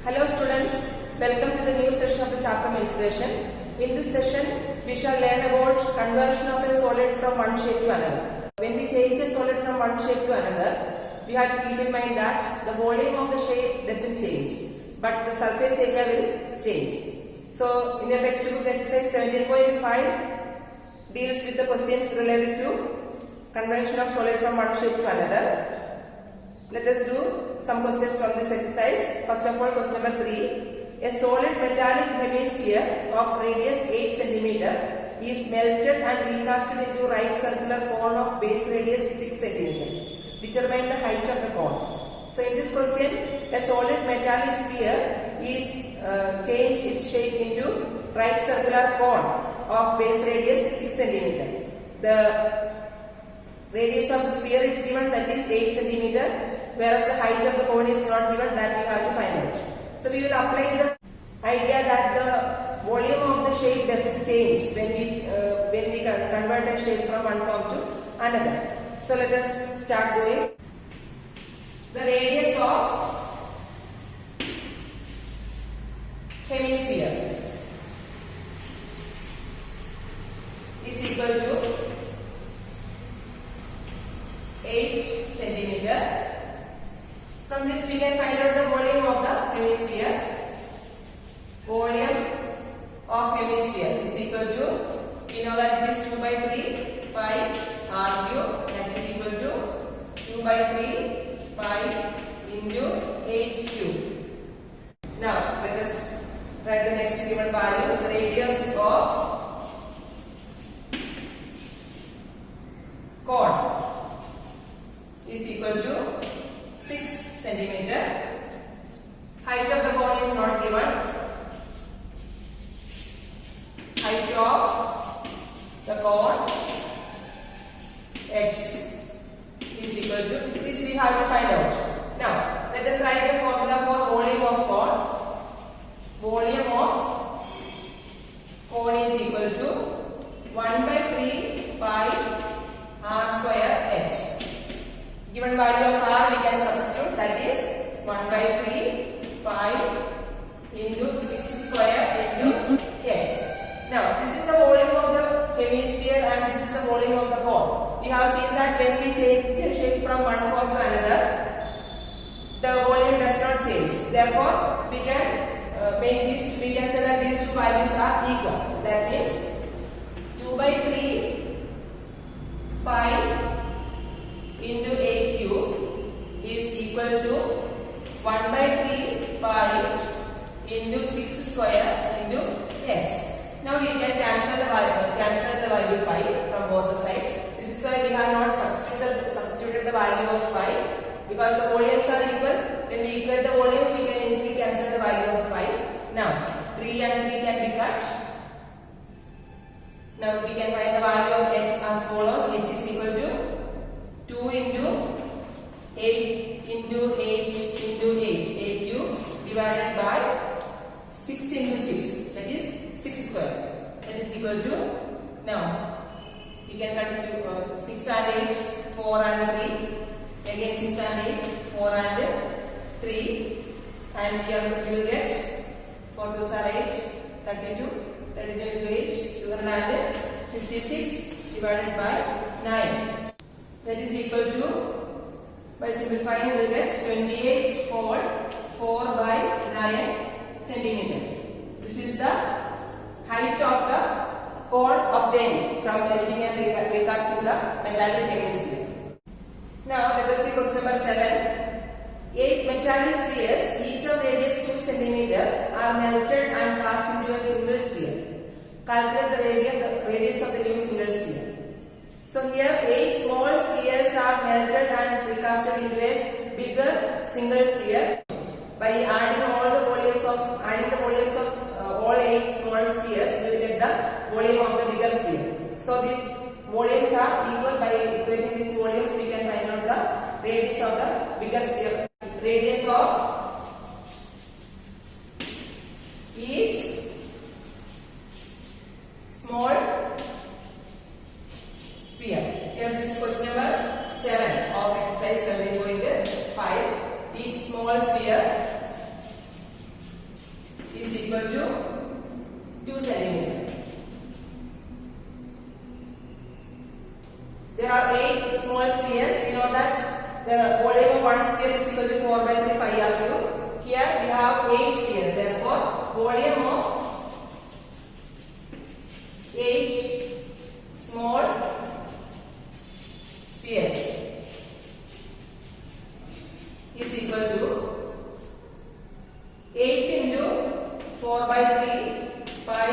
Hello students, welcome to the new session of the chapter mensuration. In this session, we shall learn about conversion of a solid from one shape to another. When we change a solid from one shape to another, we have to keep in mind that the volume of the shape doesn't change, but the surface area will change. So, in your textbook exercise 17.5 deals with the questions related to conversion of solid from one shape to another. Let us do some questions from this exercise. First of all, question number 3. A solid metallic hemisphere of radius 8 cm is melted and recasted into right circular cone of base radius 6 cm. Determine the height of the cone. So in this question, a solid metallic sphere is changed its shape into right circular cone of base radius 6 cm. The radius of the sphere is given, that is 8 cm. Whereas the height of the cone is not given, that we have to find out. So we will apply the idea that the volume of the shape doesn't change when we convert a shape from one form to another. So let us start going. The radius of hemisphere is equal to 8 cm. From this we can find out the volume of the hemisphere. Volume of hemisphere is equal to, we know that it is 2 by 3 pi r cube, that is equal to 2 by 3 pi into h cube. Now let us write the next given values. Radius of cone is equal to 6 cm. Height of the cone is not given. Height of the cone h is equal to, this we have to find out. Now let us write the formula for volume of cone. Volume of cone is equal to 1 by 3 pi r square h. Given value of r we can substitute, that is 1 by 3 pi into 6 square into h. Now this is the volume of the hemisphere and this is the volume of the cone. We have seen that when we change the shape from one form to another, the volume does not change. Therefore, we can say that these two values are equal. That means 2 by 3 pi into 8 cube is equal to 1 by 3 pi into 6 square into h. Now we can cancel the value pi from both the sides. This is why we have not substituted the value of pi, because the volumes are equal. When we equate the volumes, we can easily cancel the value of pi. Now 3 and 3 can be cut. Now we can find the value of h as follows. H is equal to 2 into 8 into h into h, 8 cube divided by 6 into 6, that is 6 square. That is equal to, now we can cut it to 6 and 8, 4 and 3, again 6 and 8, 4 and 3, and here we will get 4 2s are 8, 32, 32 into 8, 256 divided by 9. That is equal to, by simplifying we will get 28 whole 4 by 9 centimeter. This is the height of the cone obtained from melting and recasting the metallic hemisphere. Now let us see question number 7. 8 metallic spheres, each of radius 2 cm, are melted and cast into a single sphere. Calculate the radius of the new single sphere. So here 8 small spheres are melted and recasted into a bigger single sphere. By adding the volumes of all 8 small spheres, we will get the volume of the bigger sphere. So these volumes are equal. By equating these volumes, we can find out the radius of the bigger sphere. Radius of each small sphere. Here this is question number 7 of exercise 17.5. Each small sphere equal to 2 centimeter. There are 8 small spheres. We know that the volume of one sphere is equal to 4 by 3 pi r cube. Here we have 8 spheres. Therefore, volume of 8 small spheres is equal to 8 into 4 by 3 pi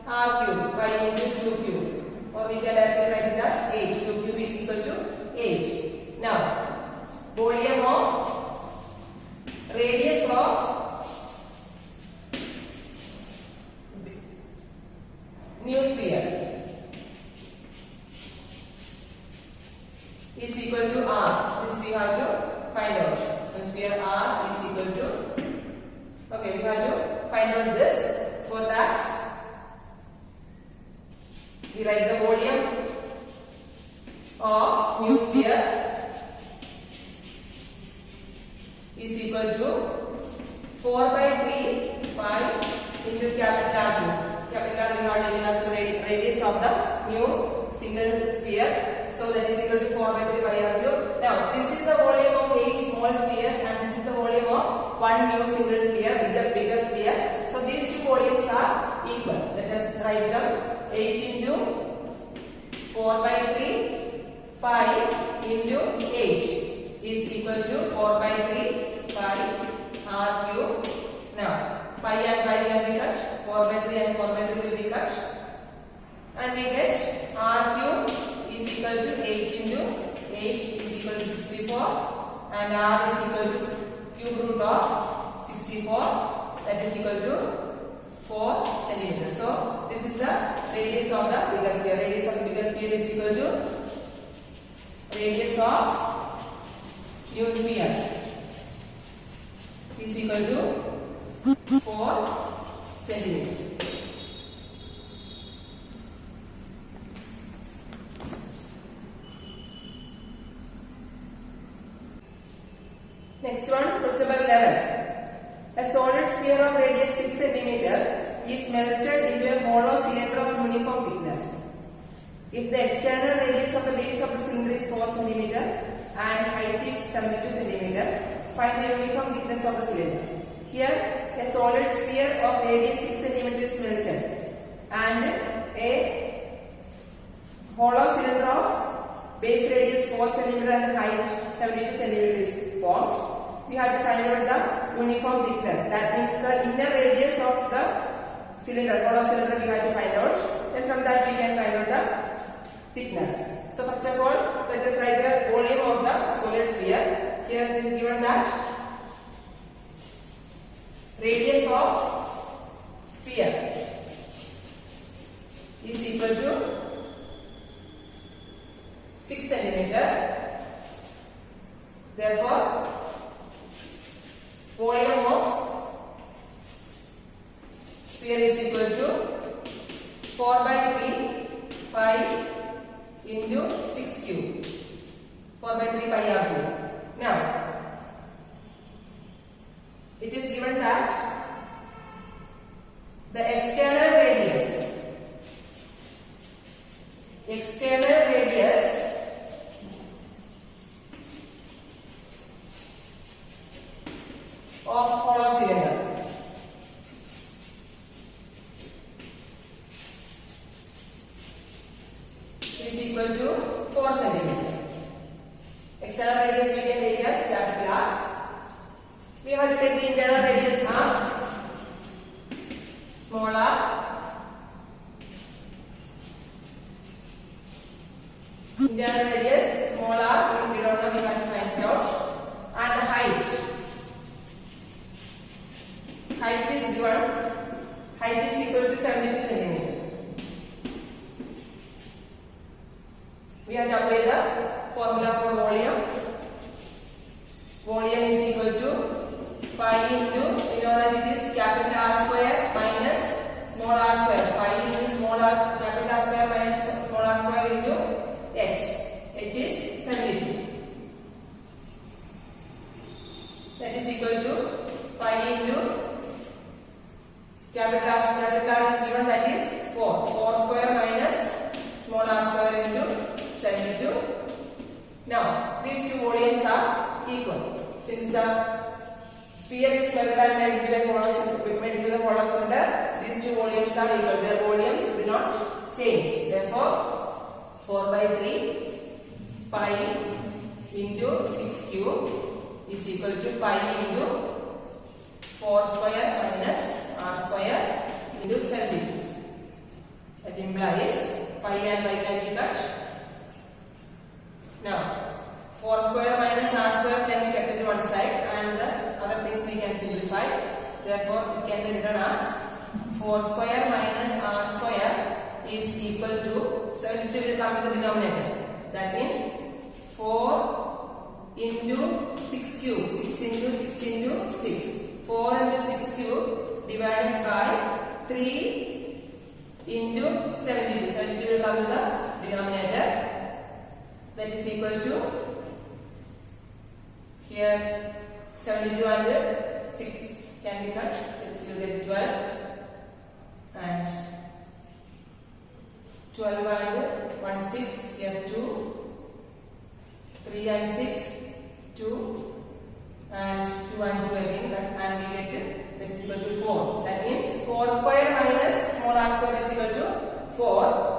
r cube, pi into 2 cube, or we can directly write it as 8. 2 cube is equal to 8. Now, volume of radius of new sphere is equal to r. This we have to find out. The sphere r is equal to, okay, we have to find out this. For that, we write the volume of new sphere is equal to 4 by 3 pi into capital R cube. Capital R we have taken as the radius of the new single sphere. So that is equal to 4 by 3 pi r cube. Now this is the volume of 8 small spheres and this is the volume of one new single sphere, bigger sphere. So these two volumes are equal. Let us write them. 8 into 4 by 3 pi into 8 is equal to 4 by 3 pi r cube. Now pi and pi can be cut. 4 by 3 and 4 by 3 will be cut. And we get r cube is equal to 8 into 8 is equal to 64 and r is equal to cube root of 64, that is equal to 4 centimeter. So this is the radius of the bigger sphere. Radius of the bigger sphere is equal to radius of new sphere is equal to 4 centimeters. Next one, question number 11. A solid sphere of radius 6 cm is melted into a hollow cylinder of uniform thickness. If the external radius of the base of the cylinder is 4 cm and height is 72 cm, find the uniform thickness of the cylinder. Here, a solid sphere of radius 6 cm is melted and a hollow cylinder of base radius 4 cm and height 72 cm is formed. We have to find out the uniform thickness. That means the inner radius of the cylinder, hollow cylinder we have to find out. Then from that we can find out the thickness. So first of all, let us write the volume of the solid sphere. Here it is given that radius of sphere is equal to 6 cm. Therefore, volume of sphere is equal to 4 by 3 pi into 6 cube. 4 by 3 pi r cube. Now, it is given that the external radius of hollow cylinder is equal to 4 cm. External radius we can take as capital R. We have to take the internal radius as small r. Internal radius small r, we don't know, we have to find it out. And the height. Height is given. Height is equal to 72 cm. We have to apply the formula for volume. Volume is equal to pi into, we know that it is capital R square minus small r square. Pi into small r, capital R square minus small r square into h. H is 72. That is equal to pi into capital R is given, that is 4. 4 square minus small r square into 72. Now these two volumes are equal. Since the sphere is measured and made into the hollow cylinder, these two volumes are equal. Their volumes will not change. Therefore, 4 by 3 pi into 6 cube is equal to pi into 4 square minus r square into 72. That implies pi and pi can be cut. Now 4 square minus r square can be kept to one side and the other things we can simplify. Therefore it can be written as 4 square minus r square is equal to 72 will come to the denominator. That means 4 into 6 cube. 6 into 6 into 6. 4 into 6 cube divided by 3 into 72. 72 will come to the denominator. That is equal to, here 72 and 6 can be cut. So you get 12 and 12 and 1 6, here 2, 3 and 6 2, and 2 and 2 again, and we get that is equal to 4. That means 4 square minus small r square is equal to 4.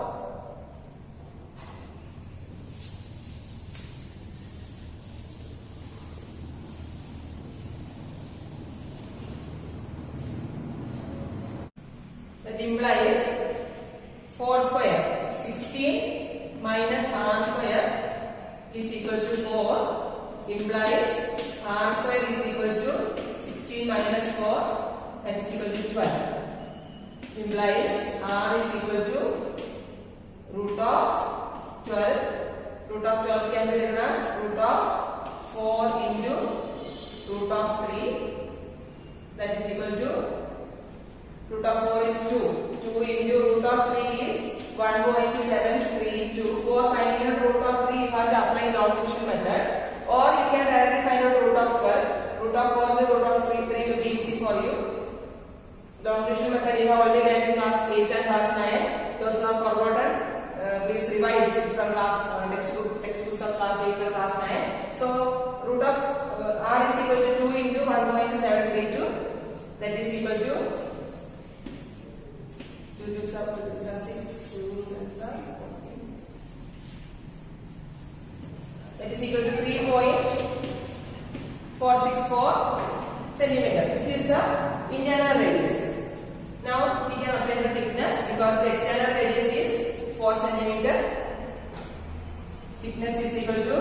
That implies 4 square 16 minus r square is equal to 4, implies r square is equal to 16 minus 4, that is equal to 12, implies r is equal to root of 12. Root of 12 can be written as root of 4 into root of 3, that is equal to root of 4 is 2. 2 into root of 3 is 1.7, 3, 2. For finding out root of 3, you have to apply the division method. Or you can directly find out root of 12. Root of 4 to root of 3 will be easy for you. The division method you have already learned in class 8 and class 9. Those who have forgotten, please revise it from textbooks of class 8 and class 9. So, root of r is equal to 2 into 1.732. That is equal to 2 to 6, 2 to 6, that is equal to 3.464 centimeter. This is the internal radius. Now we can obtain the thickness because the external radius is 4 centimeter. Thickness is equal to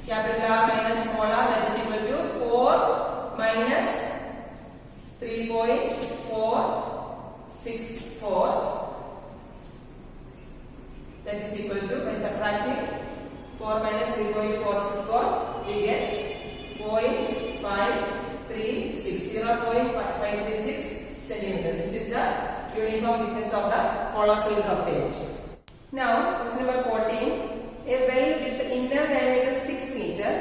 capital R minus small r, that is equal to 4 minus 3.464, that is equal to, by subtracting 4 minus 3.464 we get 0.536, 0.536 centimeter. This is the uniform thickness of the hollow cylinder obtained. Now question number 14. A well with the inner diameter 6 meter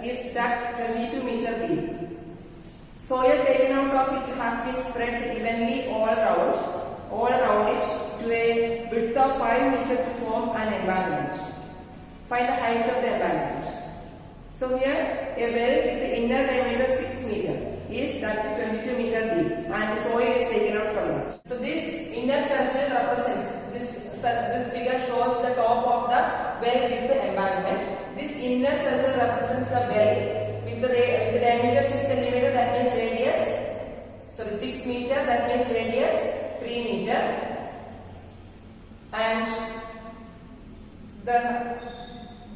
is dug 22 meter deep. Soil taken out of it has been spread evenly all round it to a width of 5 meters to form an embankment. Find the height of the embankment. So here a well with the inner diameter 6 meter is dug 22 meter deep and the soil is taken out from it. So this inner circle represents, this figure shows the top of the well with the embankment. This inner circle represents the well with the diameter 6 centimeter, that means radius, sorry 6 meter, that means radius 3 meter, and the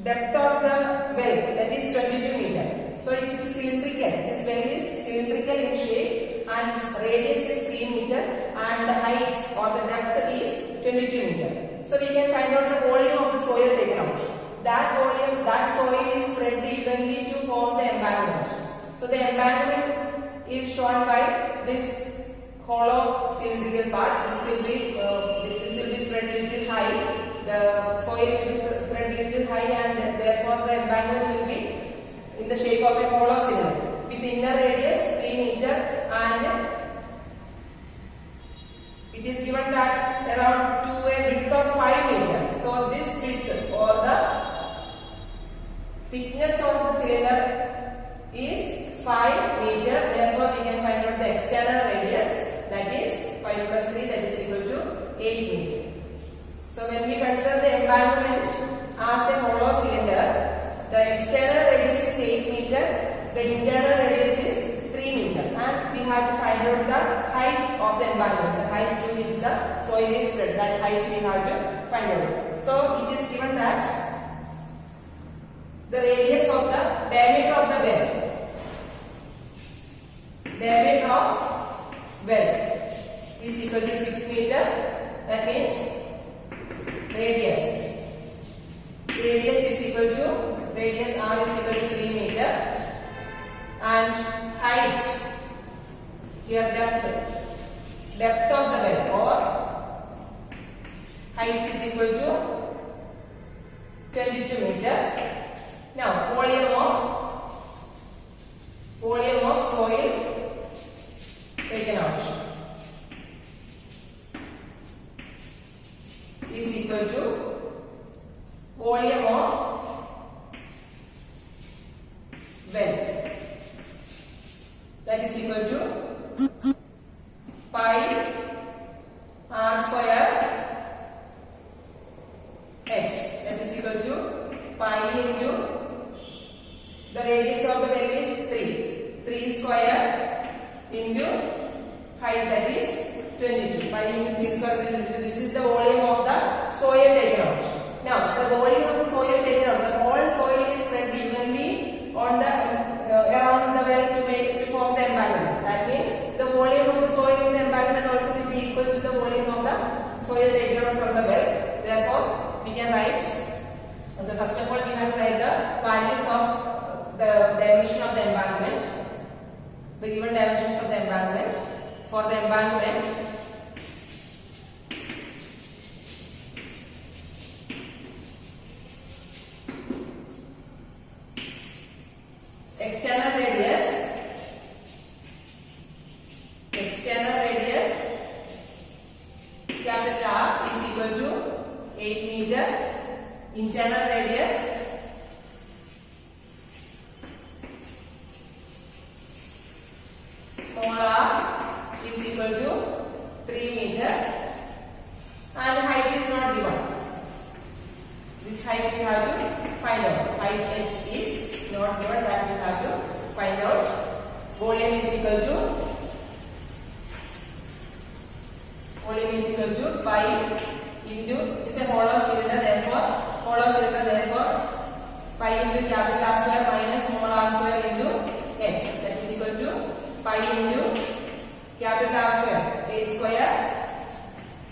depth of the well, that is 22 meter. So it is cylindrical. This well is cylindrical in shape and its radius is 3 meter and the height or the depth is 22 meter. So we can find out the volume of the soil taken out. That volume, that soil is spread evenly to form the embankment. So the embankment is shown by this hollow cylindrical part. This will be spread a little high. The soil will be spread a little high, and therefore the embankment will be in the shape of a hollow cylinder. with inner radius 3 meter and it is given that around to a width of 5 meter. So this width or the thickness of the cylinder is 5 meter. Therefore, we can find out the external radius, that is 5 plus 3, that is equal to 8 meter. So when we consider the embankment as a hollow cylinder, the external radius is 8 meter, the internal radius is 3 meter, and we have to find out the height of the embankment, the height to which the soil is spread. That height we have to find out. So it is given that the radius of the diameter of the well, is equal to 6 meter. That means radius is equal to, radius R is equal to 3 meter, and height, here depth of the well or height is equal to 22 meter. Now volume of soil taken out is equal to volume of well, that is equal to pi r square h, that is equal to pi into the radius of the well is 3 square into height, that is 22. Pi into 3 square into, this is the volume of the soil taken out. Now the volume of the soil taken out, the whole soil is spread evenly on the around the well to form the embankment. That means the volume of the soil in the embankment also will be equal to the volume of the soil taken out from the well. Therefore, we can write, first of all we have to write the values of the dimension of the embankment, the given dimensions of the embankment. For the embankment, external radius capital R is equal to 8 meter, internal radius small r is equal to 3 meter, and height is not given. This height we have to find out. Height h is not given, that we have to find out. Volume is equal to pi into, it's a hollow cylinder, therefore pi into capital R square minus small r square into h, that is equal to pi into capital R square, h square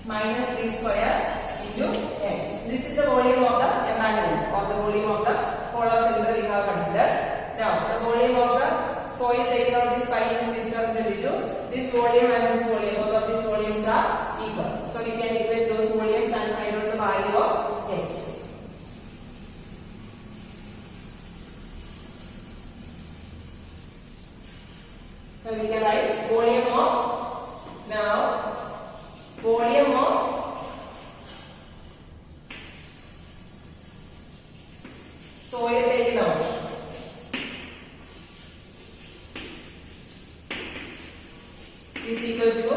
minus 3 square into h. This is the volume of the embankment or the volume of the hollow cylinder we have considered. Now the volume of the soil taken out is pi into this square into this volume and this volume, both of these volumes are equal. So we can equate those volumes and find out the value of h. So we can write volume of soil taken out is equal to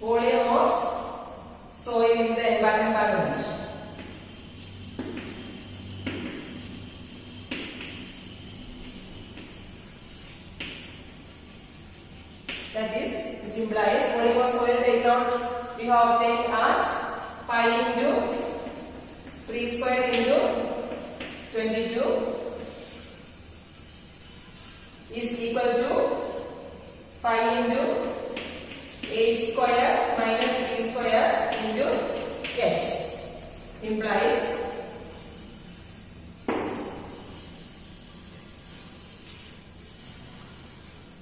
volume of soil in the environment. That is, which implies volume of soil taken out we have obtained as pi into 3 square into 22 is equal to pi into 8 square minus 3 square into h, implies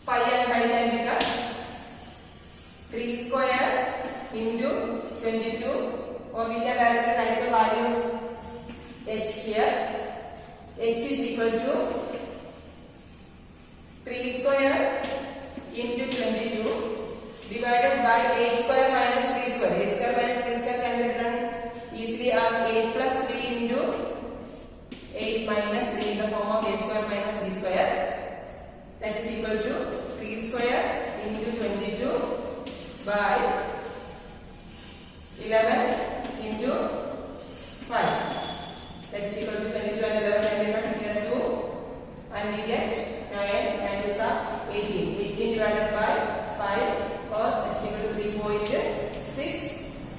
pi and pi can be cut. 3 square into 22, or we can directly write the value of h here, H is equal to 3 square into 22 divided by 8 square minus 3 square. 8 square minus 3 square can be written easily as 8 plus 3 into 8 minus 3 in the form of a square minus b square. That is equal to 3 square into 22 by 11 into 5. That is equal to 22 and 11 and we cut here 2 and we get 9 and this are 18. 18 divided by 5 or that is equal to 3.6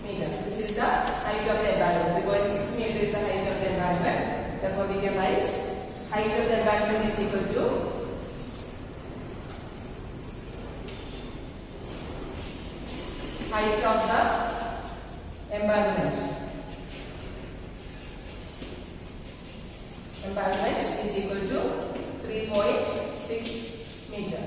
meter. This is the height of the embankment. 3.6 meter is the height of the embankment. Therefore we can write height of the embankment is equal to height of the embankment. Embankment is equal to 3.6 meter.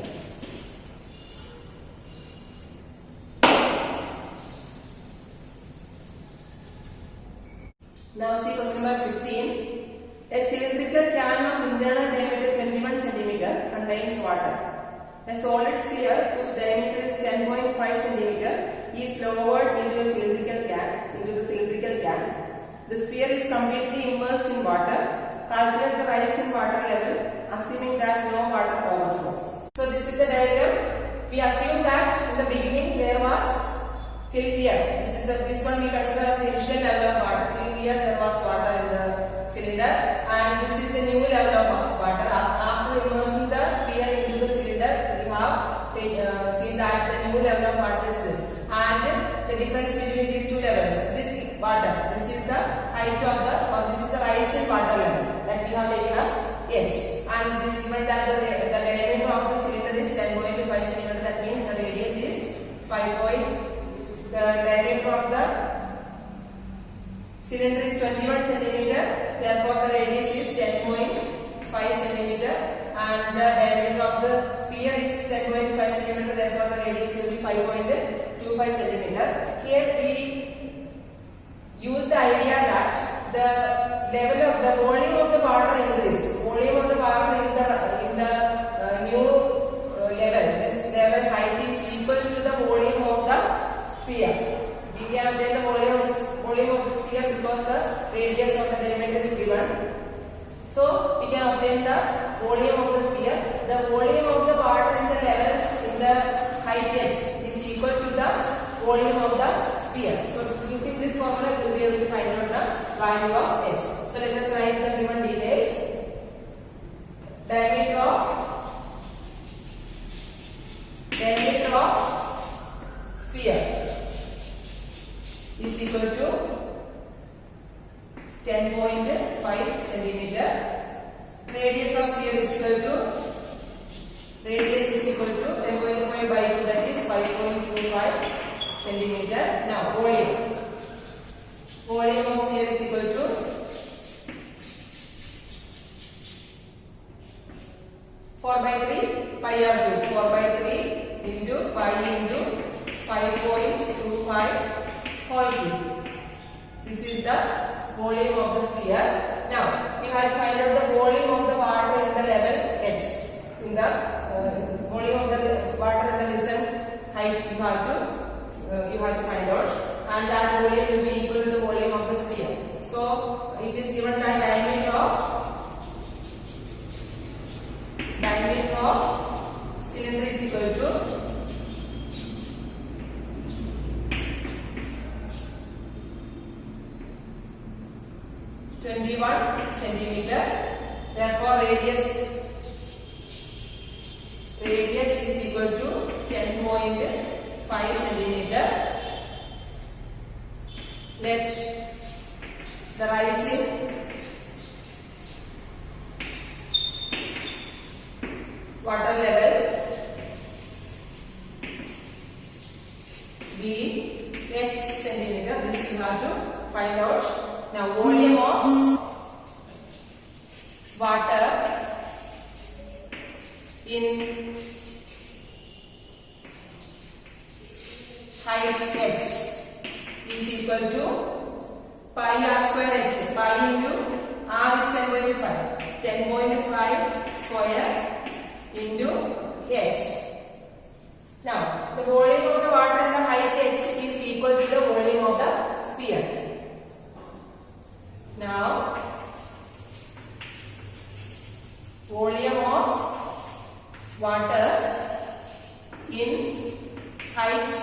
Now see question number 15. A cylindrical can of internal diameter 21 cm contains water. A solid sphere whose diameter is 10.5 cm is lowered into the cylindrical can. The sphere is completely immersed in water. Calculate the rise in water level, assuming that no water overflows. So this is the diagram. We assume that in the beginning there was till here. This one we consider as the initial level of water. Till here there was water in the cylinder, and this is the new level of water. After immersing the sphere into the cylinder, we have seen that the new level of water is this, and the difference between these two levels. This water, this is the height of the, or this is the rise in water level that we have taken as h, and this given that the diameter of the cylinder is 10.5 cm. That means the radius is 5. The diameter of the cylinder is 21 cm. Therefore, the radius is 10.5 cm, and the diameter of the sphere is 10.5 cm. Therefore, the radius will be 5.25 cm. Here we use the idea that the level of the volume of the water increased. Volume of the water in the new level. This level height is equal to the volume of the sphere. We can obtain the volume of the sphere because the radius of the diameter is given. So we can obtain the volume of the sphere. The volume of the water in the level in the height h is equal to the volume of the sphere. So using this formula we will be able to find out the value of h. So let us write the given details. Diameter of sphere is equal to 10.5 cm. Radius of sphere is equal to 10.5 by 2, that is 5.25 cm. Now volume of sphere is equal to 4/3 pi r cube. 4/3 into pi into 5.25 whole cube. This is the volume of the sphere. Now we have to find out the volume of the water in the level h. In the volume of the water in the recent height you have to find out, and that volume will be equal to the volume of the sphere. So it is given that diameter of cylinder is equal to 21 cm. Therefore radius is equal to 10.5 cm. Let the rise in water level be h cm. This you have to find out. Now volume of water in height h is equal to pi r square h. Pi into r is 10.5. 10.5 square into h. Now, the volume of the water and the height h is equal to the volume of the sphere. Now, volume of water in height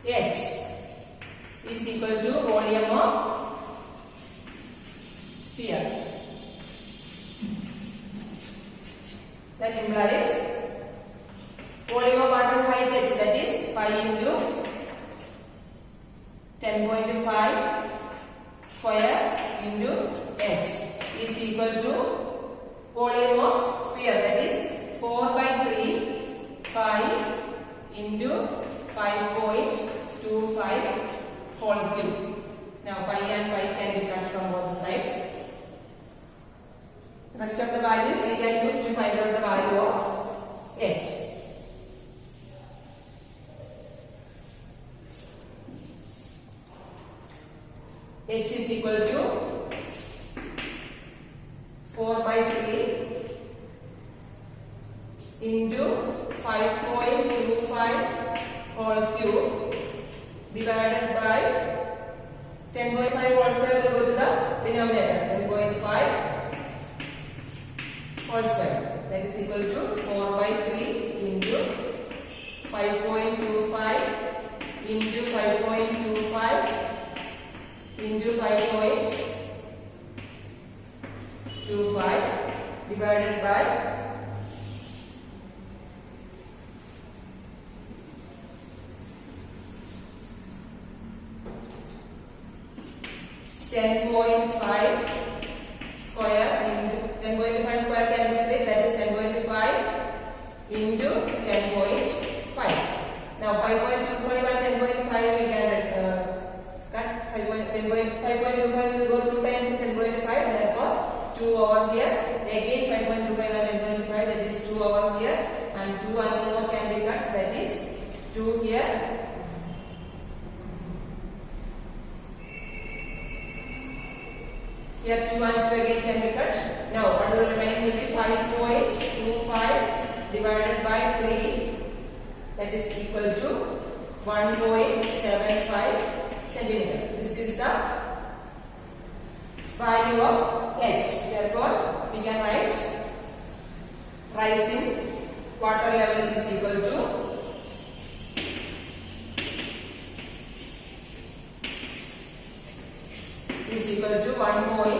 h is equal to volume of sphere. That implies volume of water in height h, that is pi into 10.5 square into h is equal to volume of sphere, that is 4/3 pi into 5.25 whole cube. Now pi and pi can be cut from both the sides. Rest of the values we can use to find out the value of h. H is equal to 4/3 into 5.25 whole cube divided by 10.5 whole square will go to the denominator, 10.5 whole square, that is equal to 4/3 into 5.25 into 5.25 into 5.25 divided by 10.5 square into 10.5 square can be split, that is 10.5 into 10.5. Now 5.25 and 10.5 we can cut. 5.25 will go 2 times 10.5, therefore 2 over here. Again 5.25 and 10.5, that is 2 over here, and 2 and 4 can be cut, that is 2 here. Here 2 and 2 again can be cut. Now what will remain will be 5.25 divided by 3, that is equal to 1.75 centimeter. This is the value of h. Therefore, we can write rising water level is equal to 1.75